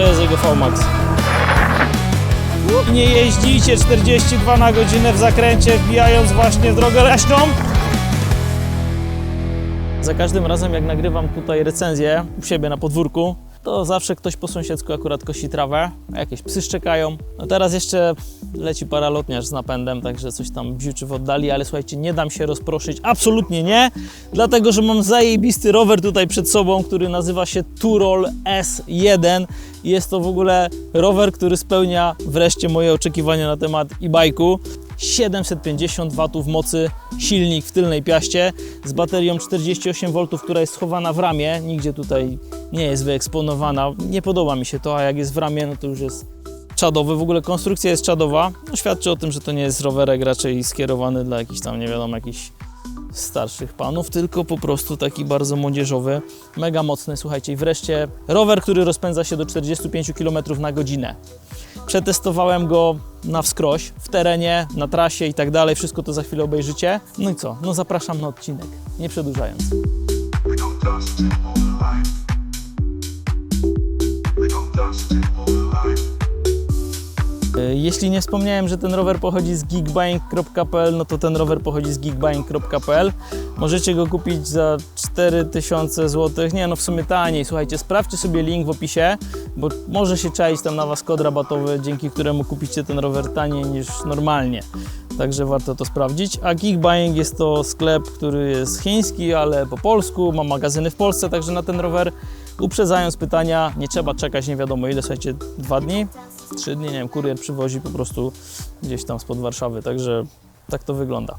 jest jego VMAX. Nie jeździcie 42 na godzinę w zakręcie, wbijając właśnie w drogę leśną. Za każdym razem, jak nagrywam tutaj recenzję u siebie na podwórku, to zawsze ktoś po sąsiedzku akurat kosi trawę, a jakieś psy szczekają. No teraz jeszcze leci paralotniarz z napędem, także coś tam bziuczy w oddali, ale słuchajcie, nie dam się rozproszyć, absolutnie nie, dlatego że mam zajebisty rower tutaj przed sobą, który nazywa się Turol S1. Jest to w ogóle rower, który spełnia wreszcie moje oczekiwania na temat e-bike'u. 750 W mocy silnik w tylnej piaście z baterią 48 V, która jest schowana w ramie, nigdzie tutaj nie jest wyeksponowana. Nie podoba mi się to, a jak jest w ramie, no to już jest czadowy. W ogóle konstrukcja jest czadowa. No, świadczy o tym, że to nie jest rowerek raczej skierowany dla jakichś tam, nie wiadomo, jakichś starszych panów, tylko po prostu taki bardzo młodzieżowy, mega mocny. Słuchajcie, i wreszcie rower, który rozpędza się do 45 km na godzinę. Przetestowałem go na wskroś, w terenie, na trasie i tak dalej. Wszystko to za chwilę obejrzycie. No i co? No zapraszam na odcinek, nie przedłużając. Jeśli nie wspomniałem, że ten rower pochodzi z geekbuying.pl, no to ten rower pochodzi z geekbuying.pl. Możecie go kupić za 4000 zł. Nie, no w sumie taniej. Słuchajcie, sprawdźcie sobie link w opisie, bo może się czaić tam na Was kod rabatowy, dzięki któremu kupicie ten rower taniej niż normalnie. Także warto to sprawdzić. A Geekbuying jest to sklep, który jest chiński, ale po polsku, ma magazyny w Polsce, także na ten rower, uprzedzając pytania, nie trzeba czekać nie wiadomo ile, słuchajcie, 2 dni, 3 dni, nie wiem, kurier przywozi po prostu gdzieś tam spod Warszawy, także tak to wygląda.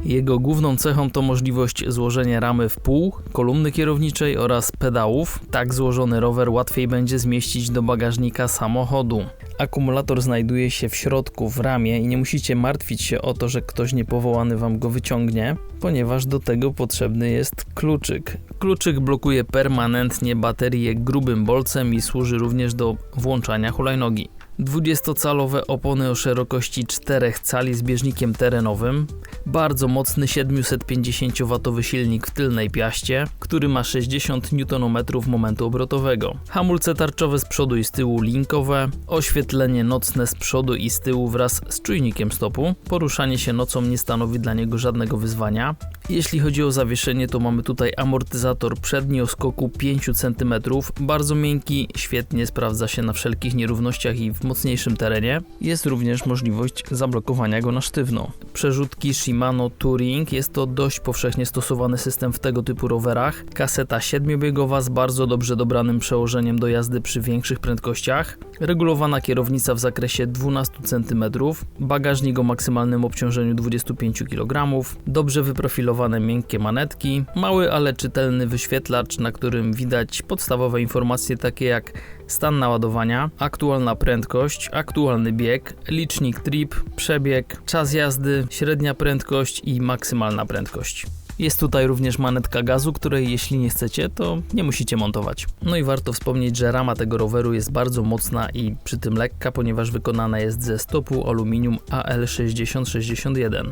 Jego główną cechą to możliwość złożenia ramy w pół, kolumny kierowniczej oraz pedałów. Tak złożony rower łatwiej będzie zmieścić do bagażnika samochodu. Akumulator znajduje się w środku w ramie i nie musicie martwić się o to, że ktoś niepowołany Wam go wyciągnie, ponieważ do tego potrzebny jest kluczyk. Kluczyk blokuje permanentnie baterię grubym bolcem i służy również do włączania hulajnogi. 20-calowe opony o szerokości 4 cali z bieżnikiem terenowym, bardzo mocny 750W silnik w tylnej piaście, który ma 60 Nm momentu obrotowego, hamulce tarczowe z przodu i z tyłu linkowe, oświetlenie nocne z przodu i z tyłu wraz z czujnikiem stopu, poruszanie się nocą nie stanowi dla niego żadnego wyzwania. Jeśli chodzi o zawieszenie, to mamy tutaj amortyzator przedni o skoku 5 cm, bardzo miękki, świetnie sprawdza się na wszelkich nierównościach i w mocniejszym terenie. Jest również możliwość zablokowania go na sztywno. Przerzutki Shimano Touring, jest to dość powszechnie stosowany system w tego typu rowerach. Kaseta 7-biegowa z bardzo dobrze dobranym przełożeniem do jazdy przy większych prędkościach. Regulowana kierownica w zakresie 12 cm. Bagażnik o maksymalnym obciążeniu 25 kg. Dobrze wyprofilowane miękkie manetki. Mały, ale czytelny wyświetlacz, na którym widać podstawowe informacje takie jak stan naładowania, aktualna prędkość, aktualny bieg, licznik trip, przebieg, czas jazdy, średnia prędkość i maksymalna prędkość. Jest tutaj również manetka gazu, której jeśli nie chcecie, to nie musicie montować. No i warto wspomnieć, że rama tego roweru jest bardzo mocna i przy tym lekka, ponieważ wykonana jest ze stopu aluminium AL6061.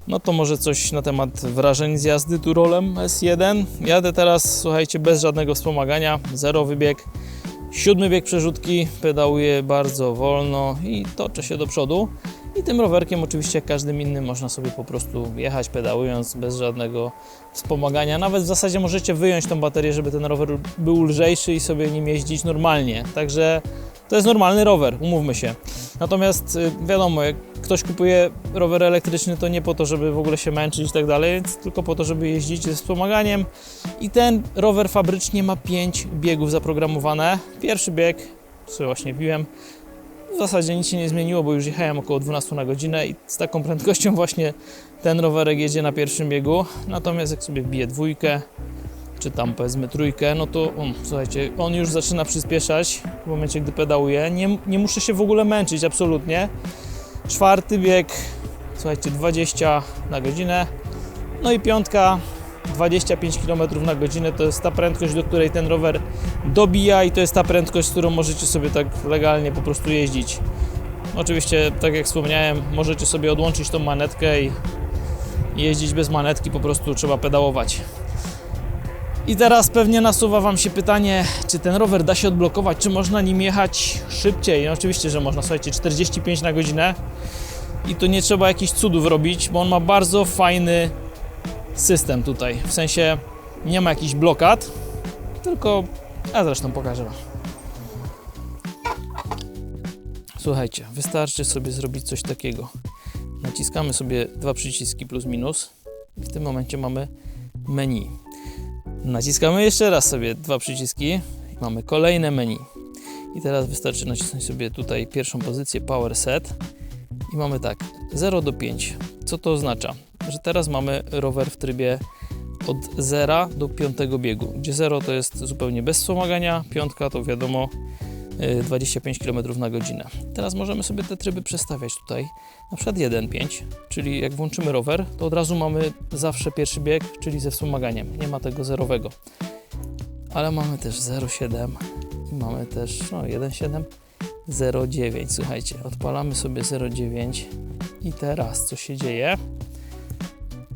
No to może coś na temat wrażeń z jazdy Turolem S1. Jadę teraz, słuchajcie, bez żadnego wspomagania, zero wybieg, 7 bieg przerzutki, pedałuję bardzo wolno i toczę się do przodu. I tym rowerkiem oczywiście jak każdym innym można sobie po prostu jechać pedałując bez żadnego wspomagania. Nawet w zasadzie możecie wyjąć tą baterię, żeby ten rower był lżejszy i sobie nim jeździć normalnie. Także to jest normalny rower, umówmy się. Natomiast wiadomo, jak ktoś kupuje rower elektryczny, to nie po to, żeby w ogóle się męczyć i tak dalej, tylko po to, żeby jeździć ze wspomaganiem. I ten rower fabrycznie ma 5 biegów zaprogramowane. Pierwszy bieg, co właśnie piłem, w zasadzie nic się nie zmieniło, bo już jechałem około 12 na godzinę i z taką prędkością właśnie ten rowerek jedzie na pierwszym biegu. Natomiast jak sobie wbiję 2, czy tam powiedzmy 3, no to słuchajcie, on już zaczyna przyspieszać w momencie, gdy pedałuje. Nie muszę się w ogóle męczyć, absolutnie. 4 bieg, słuchajcie, 20 na godzinę. No i 5, 25 km na godzinę to jest ta prędkość, do której ten rower dobija i to jest ta prędkość, z którą możecie sobie tak legalnie po prostu jeździć. Oczywiście, tak jak wspomniałem, możecie sobie odłączyć tą manetkę i jeździć bez manetki, po prostu trzeba pedałować. I teraz pewnie nasuwa Wam się pytanie, czy ten rower da się odblokować, czy można nim jechać szybciej. No oczywiście, że można, słuchajcie, 45 na godzinę i tu nie trzeba jakichś cudów robić, bo on ma bardzo fajny system tutaj, w sensie nie ma jakichś blokad, tylko, a zresztą pokażę Wam. Słuchajcie, wystarczy sobie zrobić coś takiego. Naciskamy sobie dwa przyciski plus minus i w tym momencie mamy menu. Naciskamy jeszcze raz sobie dwa przyciski i mamy kolejne menu. I teraz wystarczy nacisnąć sobie tutaj pierwszą pozycję Power Set i mamy tak 0 do 5. Co to oznacza? Że teraz mamy rower w trybie od 0 do 5 biegu, gdzie 0 to jest zupełnie bez wspomagania, 5 to wiadomo 25 km na godzinę. Teraz możemy sobie te tryby przestawiać tutaj, na przykład 1.5, czyli jak włączymy rower, to od razu mamy zawsze pierwszy bieg, czyli ze wspomaganiem, nie ma tego zerowego. Ale mamy też 0.7 i mamy też 1.7, 0.9. Słuchajcie, odpalamy sobie 0.9 i teraz co się dzieje?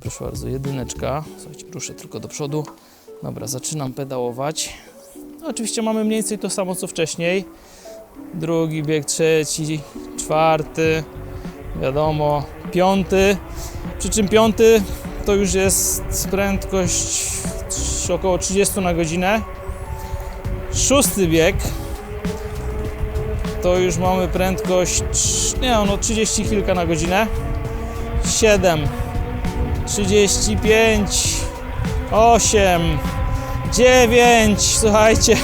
Proszę bardzo, jedyneczka, słuchajcie, ruszę tylko do przodu. Dobra, zaczynam pedałować. No, oczywiście mamy mniej więcej to samo co wcześniej. Drugi bieg, trzeci, czwarty, wiadomo, piąty. Przy czym piąty to już jest prędkość około 30 na godzinę. Szósty bieg to już mamy prędkość 30 kilka na godzinę. 7, 35, 8, 9, słuchajcie,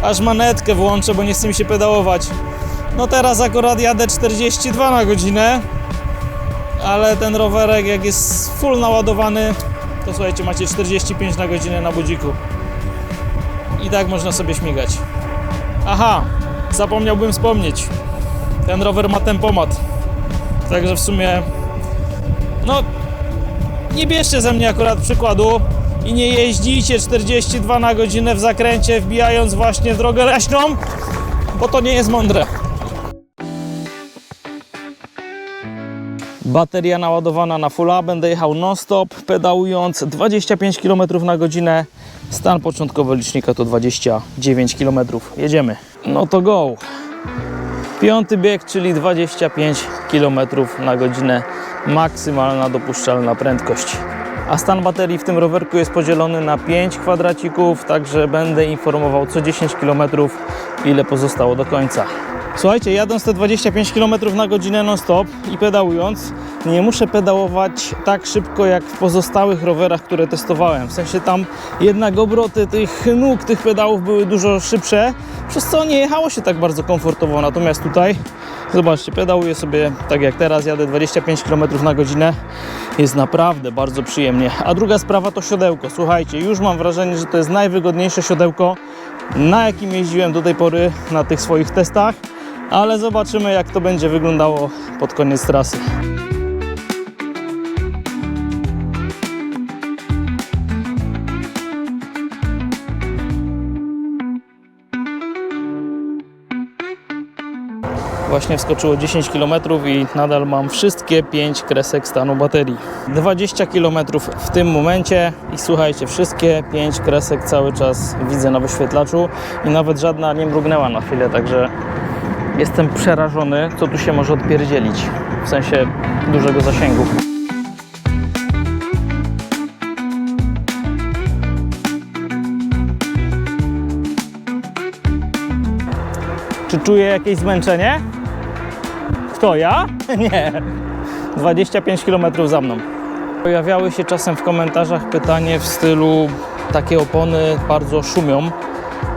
aż manetkę włączę, bo nie chce mi się pedałować. No teraz akurat jadę 42 na godzinę, ale ten rowerek jak jest full naładowany, to słuchajcie, macie 45 na godzinę na budziku. I tak można sobie śmigać. Aha, zapomniałbym wspomnieć, ten rower ma tempomat, także w sumie, no nie bierzcie ze mnie akurat przykładu i nie jeździcie 42 na godzinę w zakręcie, wbijając właśnie w drogę leśną, bo to nie jest mądre. Bateria naładowana na fulla, będę jechał non-stop, pedałując 25 km na godzinę. Stan początkowy licznika to 29 km. Jedziemy. No to go! Piąty bieg, czyli 25 km na godzinę, maksymalna dopuszczalna prędkość. A stan baterii w tym rowerku jest podzielony na 5 kwadracików, także będę informował co 10 km, ile pozostało do końca. Słuchajcie, jadąc te 25 km na godzinę non-stop i pedałując, nie muszę pedałować tak szybko jak w pozostałych rowerach, które testowałem. W sensie tam jednak obroty tych nóg, tych pedałów były dużo szybsze, przez co nie jechało się tak bardzo komfortowo. Natomiast tutaj, zobaczcie, pedałuję sobie tak jak teraz, jadę 25 km na godzinę. Jest naprawdę bardzo przyjemnie. A druga sprawa to siodełko. Słuchajcie, już mam wrażenie, że to jest najwygodniejsze siodełko, na jakim jeździłem do tej pory na tych swoich testach. Ale zobaczymy, jak to będzie wyglądało pod koniec trasy. Właśnie wskoczyło 10 km i nadal mam wszystkie 5 kresek stanu baterii. 20 km w tym momencie i słuchajcie, wszystkie 5 kresek cały czas widzę na wyświetlaczu i nawet żadna nie mrugnęła na chwilę, także jestem przerażony, co tu się może odpierdzielić, w sensie dużego zasięgu. Czy czuję jakieś zmęczenie? Kto, ja? Nie. 25 km za mną. Pojawiały się czasem w komentarzach pytanie w stylu: takie opony bardzo szumią.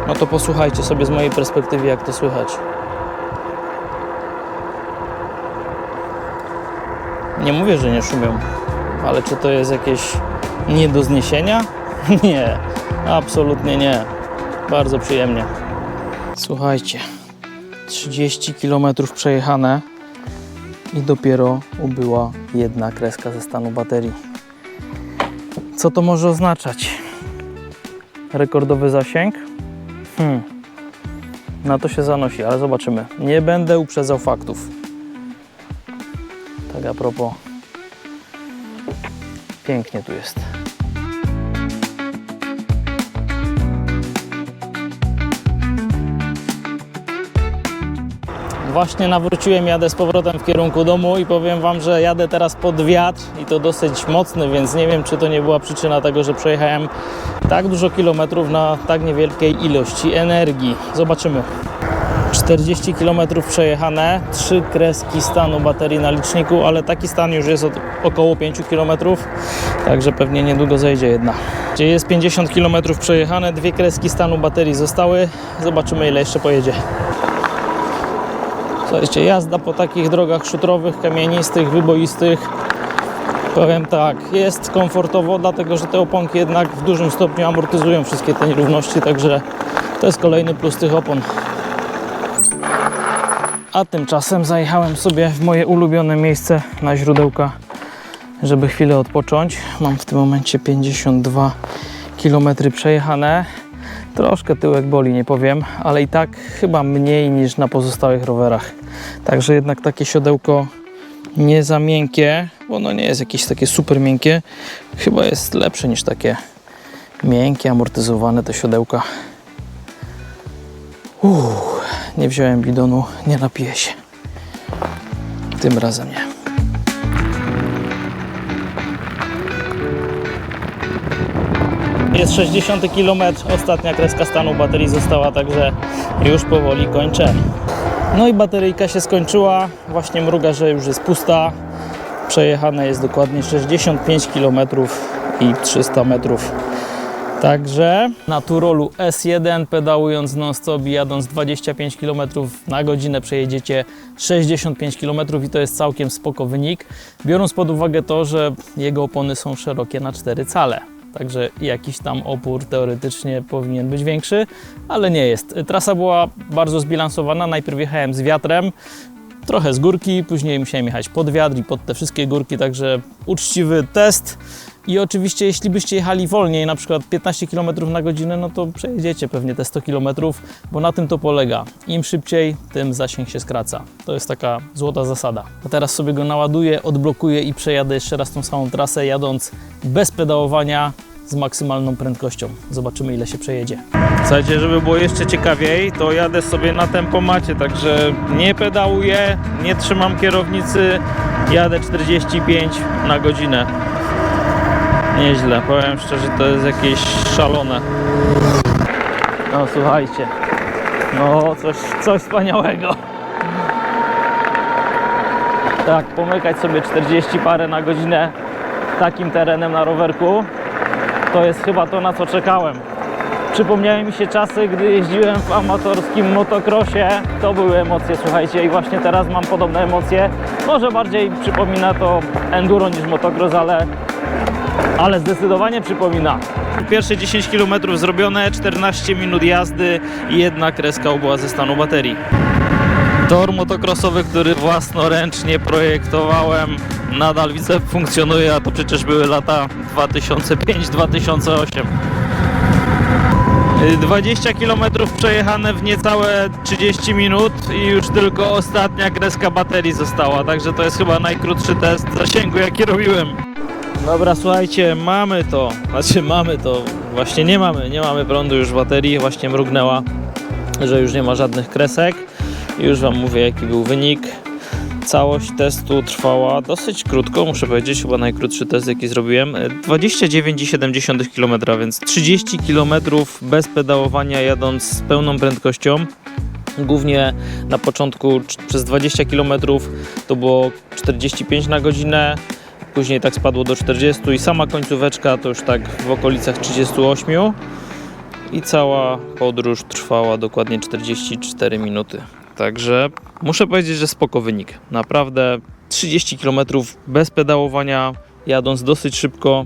No to posłuchajcie sobie z mojej perspektywy, jak to słychać. Nie mówię, że nie szumią, ale czy to jest jakieś nie do zniesienia? Nie, absolutnie nie. Bardzo przyjemnie. Słuchajcie, 30 km przejechane i dopiero ubyła jedna kreska ze stanu baterii. Co to może oznaczać? Rekordowy zasięg? Na to się zanosi, ale zobaczymy. Nie będę uprzedzał faktów. Tak a propos. Pięknie tu jest. Właśnie nawróciłem, jadę z powrotem w kierunku domu i powiem Wam, że jadę teraz pod wiatr i to dosyć mocny, więc nie wiem, czy to nie była przyczyna tego, że przejechałem tak dużo kilometrów na tak niewielkiej ilości energii. Zobaczymy. 40 km przejechane, 3 kreski stanu baterii na liczniku, ale taki stan już jest od około 5 km, także pewnie niedługo zejdzie jedna. Gdzie jest 50 km przejechane, 2 kreski stanu baterii zostały. Zobaczymy, ile jeszcze pojedzie. Słuchajcie, jazda po takich drogach szutrowych, kamienistych, wyboistych, powiem tak, jest komfortowo, dlatego że te oponki jednak w dużym stopniu amortyzują wszystkie te nierówności, także to jest kolejny plus tych opon. A tymczasem zajechałem sobie w moje ulubione miejsce na źródełka, żeby chwilę odpocząć. Mam w tym momencie 52 km przejechane. Troszkę tyłek boli, nie powiem, ale i tak chyba mniej niż na pozostałych rowerach. Także jednak takie siodełko nie za miękkie, bo ono nie jest jakieś takie super miękkie. Chyba jest lepsze niż takie miękkie, amortyzowane te siodełka. Nie wziąłem bidonu, nie napiję się. Tym razem nie. Jest 60 km, ostatnia kreska stanu baterii została, także już powoli kończę. No i bateryjka się skończyła, właśnie mruga, że już jest pusta. Przejechane jest dokładnie 65 km i 300 metrów. Także na Turolu S1 pedałując non-stop i jadąc 25 km na godzinę przejedziecie 65 km i to jest całkiem spoko wynik, biorąc pod uwagę to, że jego opony są szerokie na 4 cale. Także jakiś tam opór teoretycznie powinien być większy, ale nie jest. Trasa była bardzo zbilansowana, najpierw jechałem z wiatrem, trochę z górki, później musiałem jechać pod wiatr i pod te wszystkie górki, także uczciwy test. I oczywiście jeśli byście jechali wolniej, na przykład 15 km na godzinę, no to przejedziecie pewnie te 100 km, bo na tym to polega. Im szybciej, tym zasięg się skraca. To jest taka złota zasada. A teraz sobie go naładuję, odblokuję i przejadę jeszcze raz tą samą trasę, jadąc bez pedałowania z maksymalną prędkością. Zobaczymy, ile się przejedzie. Słuchajcie, żeby było jeszcze ciekawiej, to jadę sobie na tempomacie, także nie pedałuję, nie trzymam kierownicy, jadę 45 na godzinę. Nieźle, powiem szczerze, to jest jakieś szalone. No słuchajcie, no coś wspaniałego. Tak, pomykać sobie 40 parę na godzinę takim terenem na rowerku, to jest chyba to, na co czekałem. Przypomniały mi się czasy, gdy jeździłem w amatorskim motocrossie. To były emocje, słuchajcie, i właśnie teraz mam podobne emocje. Może bardziej przypomina to enduro niż motocross, ale zdecydowanie przypomina. Pierwsze 10 km zrobione, 14 minut jazdy i jedna kreska ubyła ze stanu baterii. Tor motocrossowy, który własnoręcznie projektowałem, nadal widzę, funkcjonuje, a to przecież były lata 2005-2008. 20 km przejechane w niecałe 30 minut i już tylko ostatnia kreska baterii została, także to jest chyba najkrótszy test zasięgu, jaki robiłem. Dobra, słuchajcie, mamy to, właśnie nie mamy prądu już w baterii, właśnie mrugnęła, że już nie ma żadnych kresek. Już Wam mówię, jaki był wynik. Całość testu trwała dosyć krótko, muszę powiedzieć, chyba najkrótszy test, jaki zrobiłem. 29,7 km, więc 30 km bez pedałowania, jadąc z pełną prędkością. Głównie na początku przez 20 km to było 45 na godzinę, później tak spadło do 40 i sama końcóweczka to już tak w okolicach 38 i cała podróż trwała dokładnie 44 minuty. Także muszę powiedzieć, że spoko wynik. Naprawdę 30 km bez pedałowania, jadąc dosyć szybko.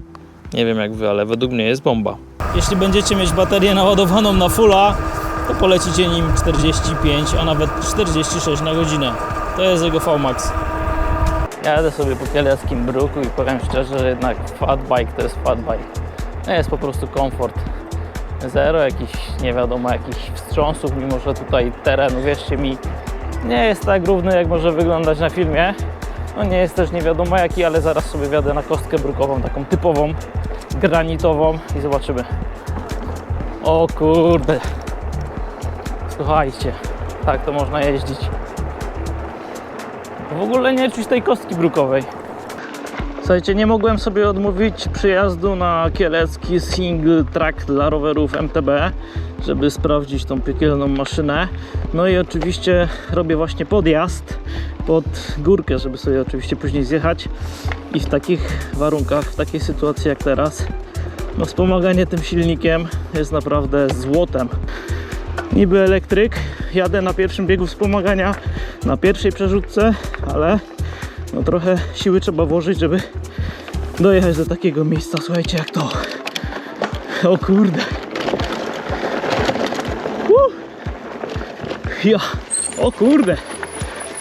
Nie wiem jak Wy, ale według mnie jest bomba. Jeśli będziecie mieć baterię naładowaną na fulla, to polecicie nim 45, a nawet 46 na godzinę. To jest jego VMAX. Jadę sobie po kieleckim bruku i powiem szczerze, że jednak fatbike to jest fatbike. To jest po prostu komfort. Zero jakichś, nie wiadomo, jakichś wstrząsów, mimo że tutaj teren, uwierzcie mi, nie jest tak równy, jak może wyglądać na filmie. No nie jest też nie wiadomo jaki, ale zaraz sobie wjadę na kostkę brukową, taką typową, granitową i zobaczymy. O kurde. Słuchajcie, tak to można jeździć. W ogóle nie czuć tej kostki brukowej. Słuchajcie, nie mogłem sobie odmówić przyjazdu na kielecki single track dla rowerów MTB, żeby sprawdzić tą piekielną maszynę. No i oczywiście robię właśnie podjazd pod górkę, żeby sobie oczywiście później zjechać. I w takich warunkach, w takiej sytuacji jak teraz, no wspomaganie tym silnikiem jest naprawdę złotem. Niby elektryk, jadę na pierwszym biegu wspomagania, na pierwszej przerzutce, ale no trochę siły trzeba włożyć, żeby dojechać do takiego miejsca. Słuchajcie, jak to. O kurde. Ja. O kurde.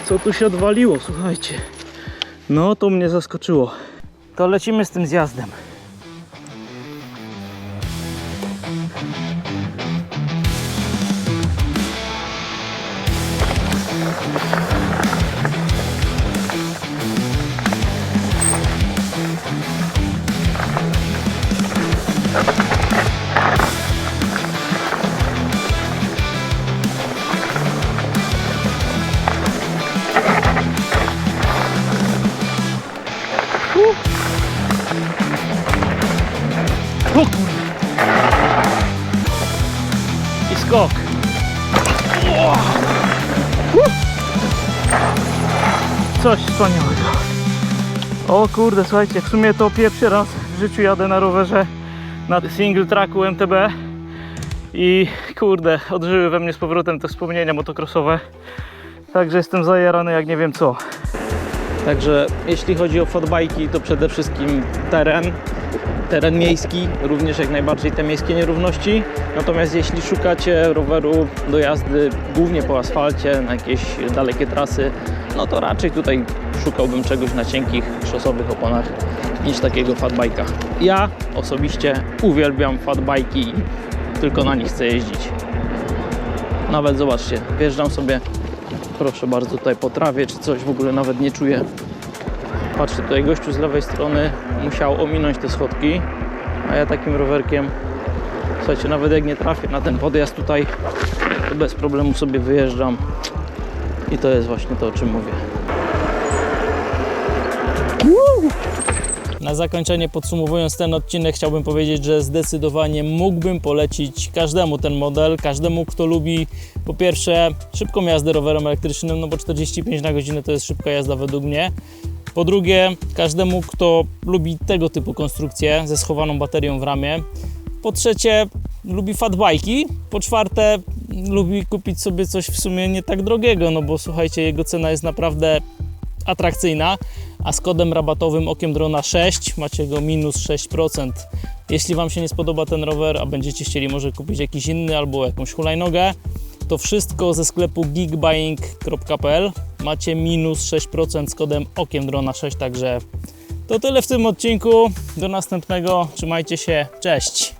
Co tu się odwaliło, słuchajcie. No to mnie zaskoczyło. To lecimy z tym zjazdem. O kurde. I skok. Coś wspaniałego. O kurde, słuchajcie, w sumie to pierwszy raz w życiu jadę na rowerze na single tracku MTB i kurde, odżyły we mnie z powrotem te wspomnienia motocrossowe. Także jestem zajarany jak nie wiem co. Także jeśli chodzi o fatbike'i, to przede wszystkim teren miejski, również jak najbardziej te miejskie nierówności. Natomiast jeśli szukacie roweru do jazdy głównie po asfalcie, na jakieś dalekie trasy, no to raczej tutaj szukałbym czegoś na cienkich, szosowych oponach niż takiego fatbike'a. Ja osobiście uwielbiam fatbike'i i tylko na nich chcę jeździć. Nawet zobaczcie, wjeżdżam sobie, proszę bardzo, tutaj po trawie czy coś, w ogóle nawet nie czuję. Patrzcie, tutaj gościu z lewej strony musiał ominąć te schodki, a ja takim rowerkiem, słuchajcie, nawet jak nie trafię na ten podjazd tutaj, to bez problemu sobie wyjeżdżam i to jest właśnie to, o czym mówię. Na zakończenie, podsumowując ten odcinek, chciałbym powiedzieć, że zdecydowanie mógłbym polecić każdemu ten model, każdemu, kto lubi po pierwsze szybką jazdę rowerem elektrycznym, no bo 45 na godzinę to jest szybka jazda według mnie. Po drugie, każdemu, kto lubi tego typu konstrukcję ze schowaną baterią w ramie. Po trzecie, lubi fatbike'i. Po czwarte, lubi kupić sobie coś w sumie nie tak drogiego, no bo słuchajcie, jego cena jest naprawdę atrakcyjna, a z kodem rabatowym Okiem Drona 6 macie go minus 6%. Jeśli Wam się nie spodoba ten rower, a będziecie chcieli może kupić jakiś inny albo jakąś hulajnogę, to wszystko ze sklepu geekbuying.pl macie minus 6% z kodem Okiem Drona 6, także to tyle w tym odcinku. Do następnego, trzymajcie się, cześć!